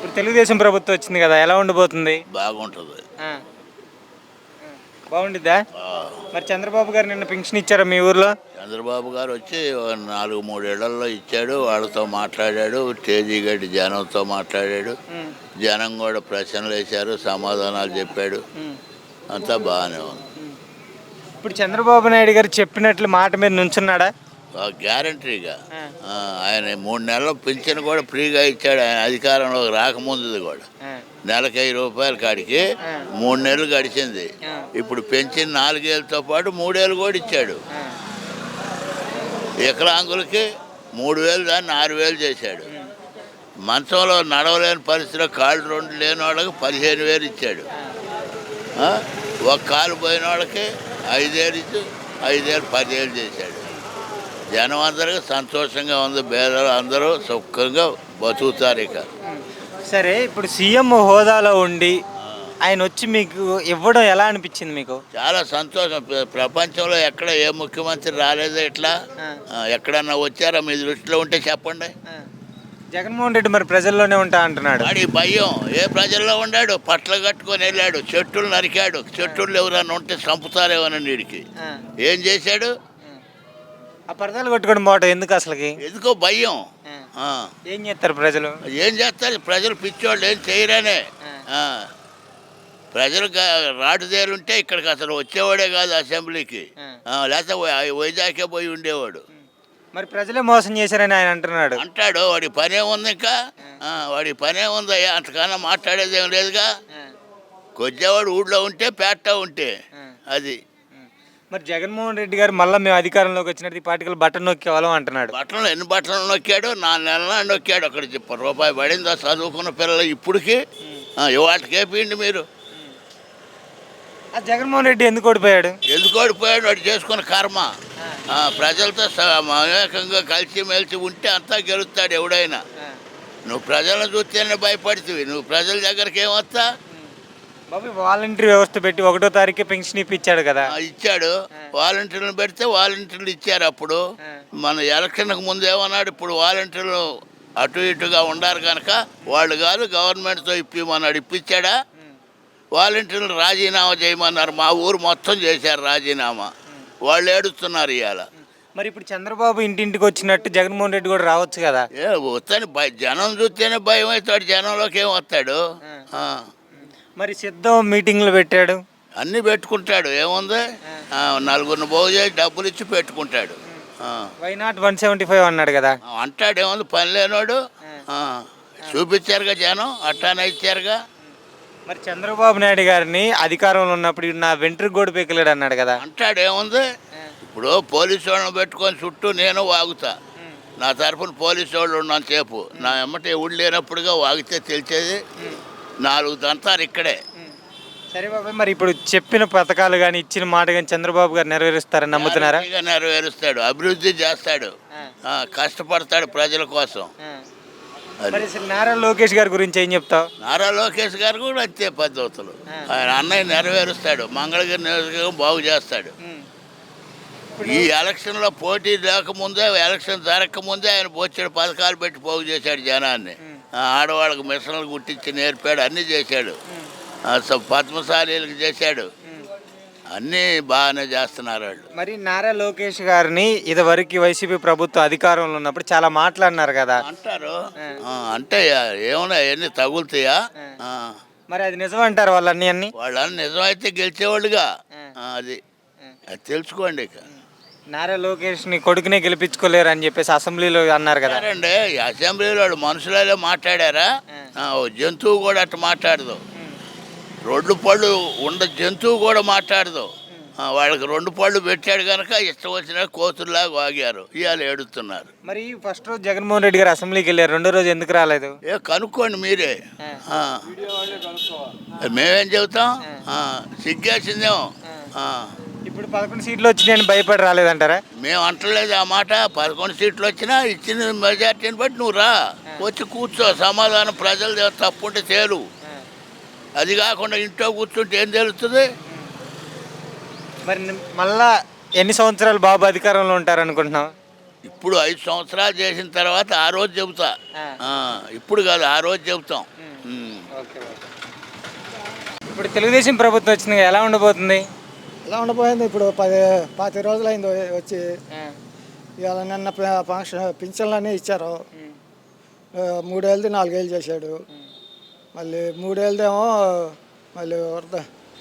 ఇప్పుడు తెలుగుదేశం ప్రభుత్వం వచ్చింది కదా, ఎలా ఉండబోతుంది? బాగుంటుంది. ఆ, బాగుండిద్దా? ఆ, మరి చంద్రబాబు గారు నిన్న పెన్షన్ ఇచ్చారా మీ ఊర్లో? చంద్రబాబు గారు వచ్చి 4-3 ఏళ్లలో ఇచ్చాడు. వాళ్ళతో మాట్లాడాడు, స్టేజీ గడ్డి జనంతో మాట్లాడాడు. ఉమ్, జనం కూడా ప్రశ్నలు వేశారు, సమాధానాలు చెప్పాడు. ఉమ్, అంతా బాగానే ఉంది. ఉమ్. ఇప్పుడు చంద్రబాబు నాయుడు గారు చెప్పినట్లు మాట మీద నుంచున్నాడా? గ్యారంటీగా ఆ, ఆయన 3 నెలలు పింఛన్ కూడా ఫ్రీగా ఇచ్చాడు. ఆయన అధికారంలోకి రాకముందుది కూడా ఆ, నెలకు 5 రూపాయల కాడికి 3 నెలలు గడిచింది. ఆ, ఇప్పుడు పెంచిన 4 ఏళ్ళతో పాటు 3 ఏళ్ళు కూడా ఇచ్చాడు. ఆ, వికలాంగులకి 3,000 దాన్ని 6,000 చేశాడు. ఉమ్, మంచంలో నడవలేని పరిస్థితిలో కాళ్ళు 2 లేని వాళ్ళకి 15,000 ఇచ్చాడు. ఆ, ఆ? ఒక కాలు పోయిన వాళ్ళకి 5,000 ఇచ్చి 5,000 10,000 చేశాడు. జనం అందరికీ సంతోషంగా ఉంది. పేదలు అందరూ సుఖంగా బతుకుతారు. ఇక ఉమ్. సరే, ఇప్పుడు సీఎం హోదాలో ఉండి ఆయన వచ్చి మీకు ఇవ్వడం ఎలా అనిపించింది మీకు? చాలా సంతోషం. ప్రపంచంలో ఎక్కడ ఏ ముఖ్యమంత్రి రాలేదో ఇట్లా. ఆ, ఎక్కడన్నా వచ్చారా మీ దృష్టిలో ఉంటే చెప్పండి. ఆ. జగన్మోహన్ రెడ్డి మరి ప్రజల్లోనే ఉంటా అంటున్నాడు. వాడి భయం ఏ ప్రజల్లో ఉండాడు. పట్ల కట్టుకొని వెళ్ళాడు, చెట్టులు నరికాడు. చెట్టులు ఎవరన్నా ఉంటే చంపుతారేమో నీడికి. ఆ, ఏం చేశాడు? ఆ పరదాలు కొట్టుకొని పోవటం ఎందుకు అసలుకి? ఎందుకో భయం. ఆ. ఆ. ఏం చేస్తారు ప్రజలు? ఏం చేస్తారు ప్రజలు? పిచ్చోళ్ళు ఏం చేయరానే. ఆ. ప్రజలు రాటుదేరుంటే ఇక్కడికి అసలు వచ్చేవాడే కాదు అసెంబ్లీకి. లేకపోతే వైజాగ్కే పోయి ఉండేవాడు. మరి ప్రజలే మోసం చేశారని ఆయన అంటున్నాడు. అంటాడు. వాడి పనే ఉంది. ఇంకా వాడి పనే ఉందయ్యా. అంతకన్నా మాట్లాడేది ఏం లేదుగా. కొద్దివాడు ఊళ్ళో ఉంటే పేట ఉంటే అది. మరి జగన్మోహన్ రెడ్డి గారు మళ్ళీ మేము అధికారంలోకి వచ్చినట్టు ఈ పార్టీలు బటన్ నొక్కేవాళ్ళం అంటున్నాడు. బట్టలు ఎన్ని బట్టలు నొక్కాడు? 4 నెలల నొక్కాడు. అక్కడ రూపాయి పడిందా చదువుకున్న పిల్లలు ఇప్పటికి? ఇవాటికే పిండి మీరు. ఆ జగన్మోహన్ రెడ్డి ఎందుకు ఓడిపోయాడు? ఎందుకు ఓడిపోయాడు? వాడు చేసుకున్న కర్మ. ప్రజలతో మమేకంగా కలిసిమెలిసి ఉంటే అంతా గెలుస్తాడు ఎవడైనా. నువ్వు ప్రజలను చూస్తేనే భయపడుతుంది. నువ్వు ప్రజల దగ్గరికి ఏమొస్తా? బాబు, వాలంటీర్ వ్యవస్థ పెట్టి 1వ తారీఖే పెన్షన్ ఇప్పించాడు కదా. ఇచ్చాడు. వాలంటీర్లు పెడితే వాలంటీర్లు ఇచ్చారు. అప్పుడు మన ఎలక్షన్కి ముందు ఏమన్నాడు? ఇప్పుడు వాలంటీర్లు అటు ఇటుగా ఉండారు కనుక వాళ్ళు కాదు గవర్నమెంట్తో ఇప్పిమన్నాడు. ఇప్పించాడా? వాలంటీర్లు రాజీనామా చేయమన్నారు. మా ఊరు మొత్తం చేశారు రాజీనామా. వాళ్ళు ఏడుస్తున్నారు ఇవాళ. మరి ఇప్పుడు చంద్రబాబు ఇంటింటికి వచ్చినట్టు జగన్మోహన్ రెడ్డి కూడా రావచ్చు కదా. వస్తాను జనం చూస్తేనే భయం అవుతాడు. జనంలోకి ఏం వస్తాడు? మరి సిద్ధం మీటింగ్లు పెట్టాడు, అన్నీ పెట్టుకుంటాడు. ఏముంది? 4గురిని బాగు చేసి డబ్బులు ఇచ్చి పెట్టుకుంటాడు. వై నాట్ 175 అన్నాడు కదా. అంటాడు. ఏముంది? పని లేనోడు. చూపించారుగా జనం, అట్టానే ఇచ్చారుగా. మరి చంద్రబాబు నాయుడు గారిని అధికారంలో ఉన్నప్పుడు నా వెంట్రుకు కూడా పీకలేడు అన్నాడు కదా. అంటాడు. ఏముంది? ఇప్పుడు పోలీసు వాళ్ళని పెట్టుకొని చుట్టూ నేను వాగుతా. నా తరఫున పోలీసు వాళ్ళు ఉన్నంతసేపు నా ఎమ్మట ఎవడు లేనప్పుడుగా వాగితే తెలిసేది. 4 దంతారు ఇక్కడే. సరే బాబాయ్, మరి ఇప్పుడు చెప్పిన పథకాలు కానీ ఇచ్చిన మాట కానీ చంద్రబాబు గారు నెరవేరుస్తారని నమ్ముతున్నారా? నెరవేరుస్తాడు. అభివృద్ధి చేస్తాడు. కష్టపడతాడు ప్రజల కోసం. మరి అసలు నారా లోకేష్ గారి గురించి ఏం చెప్తావు? నారా లోకేష్ గారు కూడా అంతే పద్ధతులు. ఆయన అన్నయ్య నెరవేరుస్తాడు. మంగళగిరి నియోజకవర్గం బాగు చేస్తాడు. ఈ ఎలక్షన్లో పోటీ లేకముందే, ఎలక్షన్ జరగకముందే ఆయన బొచ్చెడు పథకాలు పెట్టి పోగు చేశాడు జనాన్ని. ఆడవాళ్ళకు మిషన్లు గుట్టించి నేర్పాడు. అన్నీ చేశాడు. పద్మశాలీలకు చేశాడు. అన్నీ బాగానే చేస్తున్నారు వాళ్ళు. మరి నారా లోకేష్ గారిని ఇదివరకు వైసీపీ ప్రభుత్వం అధికారంలో ఉన్నప్పుడు చాలా మాట్లాడినారు కదా. అంటారు. అంటే ఏమన్నా అవన్నీ తగులుతాయా? మరి అది నిజం అంటారు వాళ్ళన్నీ అన్ని? వాళ్ళని నిజమైతే గెలిచేవాళ్ళుగా. అది తెలుసుకోండి. ఇక నారా లోకేష్ని కొడుకునే గెలిపించుకోలేరు అని చెప్పేసి అసెంబ్లీలో అన్నారు కదా. అండి, అసెంబ్లీలో వాళ్ళు మనుషులలో మాట్లాడారా? జంతువు కూడా అట్లా మాట్లాడదు. 2 పళ్ళు ఉండ జంతువు కూడా మాట్లాడదు. వాళ్ళకి 2 పళ్ళు పెట్టాడు కనుక ఇష్టం వచ్చిన కోతుల్లాగా వాగారు. ఇవాళ ఏడుస్తున్నారు. మరి ఫస్ట్ రోజు జగన్మోహన్ రెడ్డి గారు అసెంబ్లీకి వెళ్ళారు, 2వ రోజు ఎందుకు రాలేదు? కనుక్కోండి మీరే. మేమేం చెబుతాం? సిగ్గేసిందేమో. ఇప్పుడు 11 సీట్లు వచ్చినాయని భయపడి రాలేదంటారా? మేము అంటలేదు ఆ మాట. 11 సీట్లు వచ్చినా ఇచ్చిన మెజార్టీని బట్టి నువ్వు రా, వచ్చి కూర్చో. సమాధానం ప్రజలు తప్పుంటే తేలు. అది కాకుండా ఇంట్లో కూర్చుంటే ఏం తెలుస్తుంది? మరి మళ్ళా ఎన్ని సంవత్సరాలు బాబు అధికారంలో ఉంటారనుకుంటున్నావు? ఇప్పుడు 5 సంవత్సరాలు చేసిన తర్వాత ఆ రోజు చెబుతా. ఆ, ఇప్పుడు కాదు, ఆ రోజు చెబుతాం. ఓకే. ఇప్పుడు తెలుగుదేశం ప్రభుత్వం వచ్చింది కదా, ఎలా ఉండబోతుంది? ఎలా ఉండిపోయింది ఇప్పుడు 10 రోజులైంది వచ్చి. ఇవాళ నిన్న ఫంక్షన్ పింఛన్లన్నీ ఇచ్చారు. 3 ఏళ్ళది 4 ఏళ్ళు చేశాడు. మళ్ళీ 3 ఏళ్ళదేమో మళ్ళీ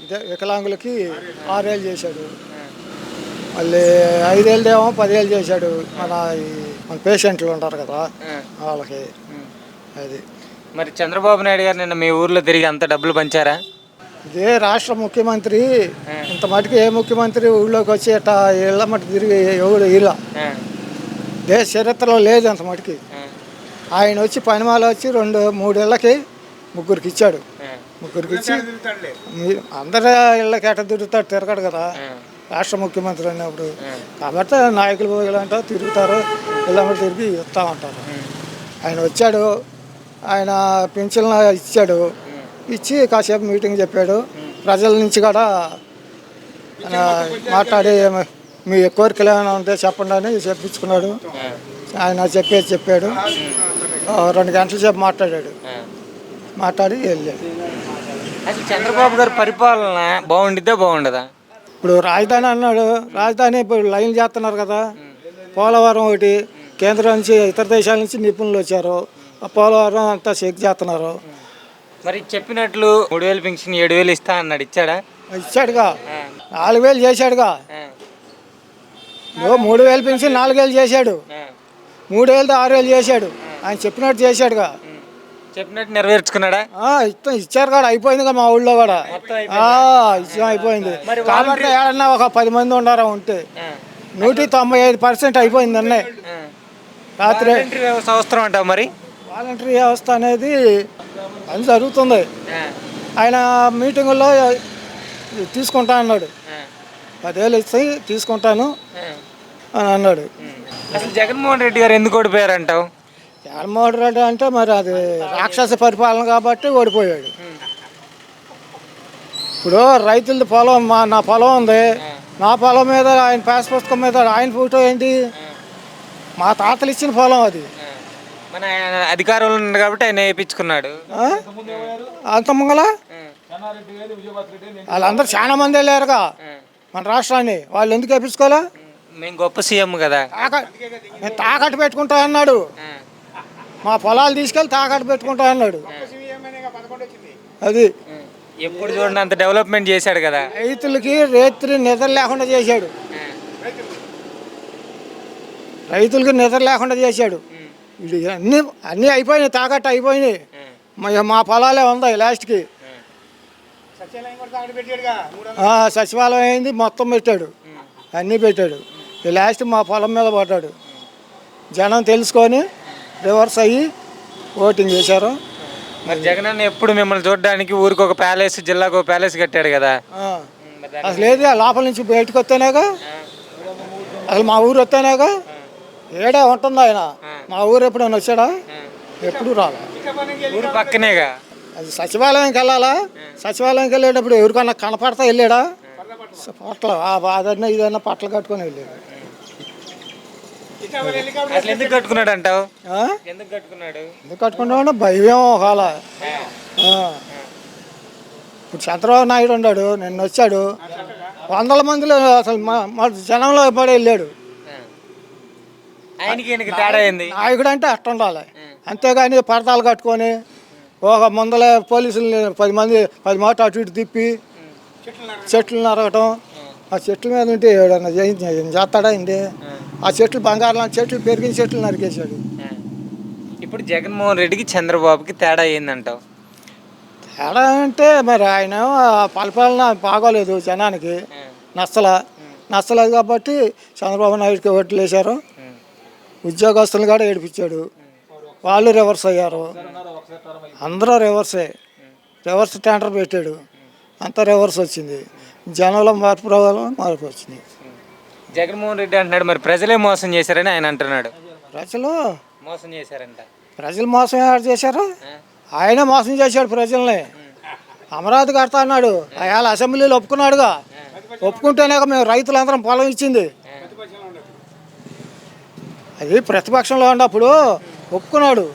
ఇదే వికలాంగులకి 6 ఏళ్ళు చేశాడు. మళ్ళీ 5 ఏళ్ళదేమో 10 ఏళ్ళు చేశాడు. మన పేషెంట్లు ఉంటారు కదా వాళ్ళకి. అది మరి చంద్రబాబు నాయుడు గారు నిన్న మీ ఊర్లో తిరిగి అంత డబ్బులు పంచారా? ఇదే రాష్ట్ర ముఖ్యమంత్రి ఇంత మటుకు ఏ ముఖ్యమంత్రి ఊళ్ళోకి వచ్చి ఇట్లా ఇళ్ళ మటుకు తిరిగి ఎవడు ఇలా దేశ చరిత్రలో లేదు అంత మటుకి. ఆయన వచ్చి పనిమాల వచ్చి 2-3 ఇళ్ళకి ముగ్గురికి ఇచ్చాడు. ముగ్గురికి ఇచ్చి అందరి ఇళ్ళకి ఎట్ట తిరుగుతాడు, తిరగడు కదా రాష్ట్ర ముఖ్యమంత్రి అన్నప్పుడు. కాబట్టి నాయకులు పోయాలంట తిరుగుతారు, ఇళ్ళ తిరిగి ఇస్తూ ఉంటారు. ఆయన వచ్చాడు, ఆయన పింఛన్లు ఇచ్చాడు. ఇచ్చి కాసేపు మీటింగ్ చెప్పాడు. ప్రజల నుంచి కూడా మాట్లాడి మీ కోరికలు ఏమైనా ఉంటే చెప్పండి అని చెప్పించుకున్నాడు. ఆయన చెప్పాడు. 2 గంటల సేపు మాట్లాడి వెళ్ళాడు. అసలు చంద్రబాబు గారి పరిపాలన బాగుండిద్దా బాగుండదా? ఇప్పుడు రాజధాని అన్నాడు. రాజధాని ఇప్పుడు లైన్ చేస్తున్నారు కదా. పోలవరం ఒకటి కేంద్రం నుంచి ఇతర దేశాల నుంచి నిపుణులు వచ్చారు. ఆ పోలవరం అంతా చెక్ చేస్తున్నారు. మరి చెప్పినట్లు 3000 పెన్షన్ 7000 ఇస్తా అన్నాడు, ఇచ్చాడా? ఇచ్చాడుగా. 4000 చేశాడుగా. 3000 పెన్షన్ 4000 చేశాడు. 3 ఏళ్ళది 6 ఏళ్ళు చేశాడు. ఆయన చెప్పినట్టు చేశాడుగా. చెప్పినట్టు నెరవేర్చుకున్నాడా? ఇచ్చారు కూడా, అయిపోయిందిగా మా ఊళ్ళో కూడా. ఇచ్చాం, అయిపోయింది. కాబట్టి ఏడన్నా ఒక 10 మంది ఉన్నారా ఉంటే 195% అయిపోయింది అన్నీ. రాత్రి వ్యవస్థ అవసరం అంటావు మరి? వాలంటరీ వ్యవస్థ అనేది అని జరుగుతుంది. ఆయన మీటింగుల్లో తీసుకుంటా అన్నాడు. 10 ఏళ్ళు ఇస్తే తీసుకుంటాను అని అన్నాడు. అసలు జగన్మోహన్ రెడ్డి గారు ఎందుకు ఓడిపోయారంటావు? జగన్మోహన్ రెడ్డి అంటే మరి అది రాక్షస పరిపాలన కాబట్టి ఓడిపోయాడు. ఇప్పుడు రైతులది పొలం, నా పొలం ఉంది. నా పొలం మీద ఆయన పాస్ పుస్తకం మీద ఆయన ఫోటో ఏంటి? మా తాతలు ఇచ్చిన పొలం అది. మన అధికారంలో ఉన్నాడు కాబట్టి ఆయన వేయించుకున్నాడు. అంత ముంగల వాళ్ళందరూ చాలా మంది వెళ్ళారుగా మన రాష్ట్రాన్ని. వాళ్ళు ఎందుకు వేయించుకోలే? మేము గొప్ప సీఎం కదా. నేను తాకట్టు పెట్టుకుంటా అన్నాడు. మా పొలాలు తీసుకెళ్ళి తాకట్టు పెట్టుకుంటా అన్నాడు. అది ఎప్పుడు చూడండి అంత డెవలప్మెంట్ చేశాడు కదా. రైతులకి రేత్రి నిద్ర లేకుండా చేశాడు. రైతులకి నిద్ర లేకుండా చేశాడు. ఇది అన్నీ అయిపోయినాయి, తాకట్టు అయిపోయినాయి. మా పొలాలే ఉన్నాయి లాస్ట్కి. సచివాలయం అయింది, మొత్తం పెట్టాడు, అన్నీ పెట్టాడు. లాస్ట్ మా పొలం మీద పడ్డాడు. జనం తెలుసుకొని రివర్స్ అయ్యి ఓటింగ్ చేశారు. మరి జగన్ అన్న ఎప్పుడు మిమ్మల్ని చూడడానికి ఊరికి ఒక ప్యాలెస్, జిల్లాకు ఒక ప్యాలెస్ కట్టాడు కదా. అసలు ఏది లోపల నుంచి బయటకు వస్తేనేగా, అసలు మా ఊరు వస్తేనేగా ఏడా ఉంటుంది ఆయన. మా ఊరు ఎప్పుడైనా వచ్చాడా? ఎప్పుడు రాలా. ఊరు పక్కనేగా. అది సచివాలయంకి వెళ్ళాలా. సచివాలయంకి వెళ్ళేటప్పుడు ఎవరికన్నా కనపడతా వెళ్ళాడా? పట్ల అదన్నా ఇదన్నా పట్టలు కట్టుకొని వెళ్ళాడు. అసలు ఎందుకు కట్టుకున్నాడు అంటావు? ఎందుకు కట్టుకున్నాడు? భయం ఒకవేళ. ఇప్పుడు చంద్రబాబు నాయుడు ఉన్నాడు, నిన్న వచ్చాడు. 100 మందిలో అసలు మా జనంలో పడి వెళ్ళాడు. నాయకుడు అంటే అట్ట ఉండాలి. అంతేగాని పరదాలు కట్టుకొని ఒక ముందలే పోలీసులు 10 మాట అటు ఇటు తిప్పి చెట్లు నరగటం. ఆ చెట్ల మీద ఉంటే ఏడన్నా చేస్తాడా ఇండి? ఆ చెట్లు బంగారం లాంటి చెట్లు, పెరిగిన చెట్లు నరికేశాడు. ఇప్పుడు జగన్మోహన్ రెడ్డికి చంద్రబాబుకి తేడా ఏందంటావు? తేడా అంటే మరి ఆయన పరిపాలన బాగోలేదు, జనానికి నచ్చలేదు కాబట్టి చంద్రబాబు నాయుడుకి ఓట్లు వేశారు. ఉద్యోగస్తులు కూడా ఏడిపించాడు. వాళ్ళు రివర్స్ అయ్యారు. అందరూ రివర్స్ టెండర్ పెట్టాడు. అంతా రివర్స్ వచ్చింది. జనంలో మార్పు వచ్చింది. జగన్మోహన్ రెడ్డి అంటున్నాడు మరి ప్రజలే మోసం చేశారని ఆయన అంటున్నాడు. ప్రజలు మోసం చేశారంట. ప్రజలు మోసం ఎవరు చేశారు? ఆయనే మోసం చేశాడు ప్రజల్ని. అమరావతి కడతా అన్నాడు, అయాల అసెంబ్లీలో ఒప్పుకున్నాడుగా. ఒప్పుకుంటేనే మేము రైతులందరం పొలం ఇచ్చింది. అది ప్రతిపక్షంలో ఉన్నప్పుడు ఒప్పుకున్నాడు,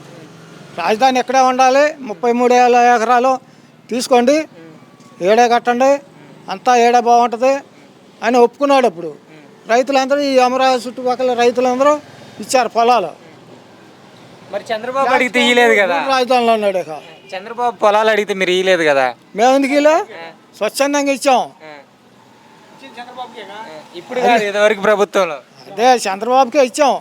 రాజధాని ఎక్కడే ఉండాలి, 33,000 ఎకరాలు తీసుకోండి, ఏడే కట్టండి, అంతా ఏడే బాగుంటుంది అని ఒప్పుకున్నాడు. అప్పుడు రైతులందరూ, ఈ అమరావతి చుట్టుపక్కల రైతులందరూ ఇచ్చారు పొలాలు. మరి చంద్రబాబు అడిగితే ఇయ్యలేదు కదా. రాజధానిలో ఉన్నాడు. ఇక చంద్రబాబు పొలాలు అడిగితే మీరు ఇయ్యలేదు కదా. మేము ఎందుకు ఇలా స్వచ్ఛందంగా ఇచ్చాం. ఇప్పుడు కాదు, ఇదివరకు ప్రభుత్వంలో అదే చంద్రబాబుకే ఇచ్చాం.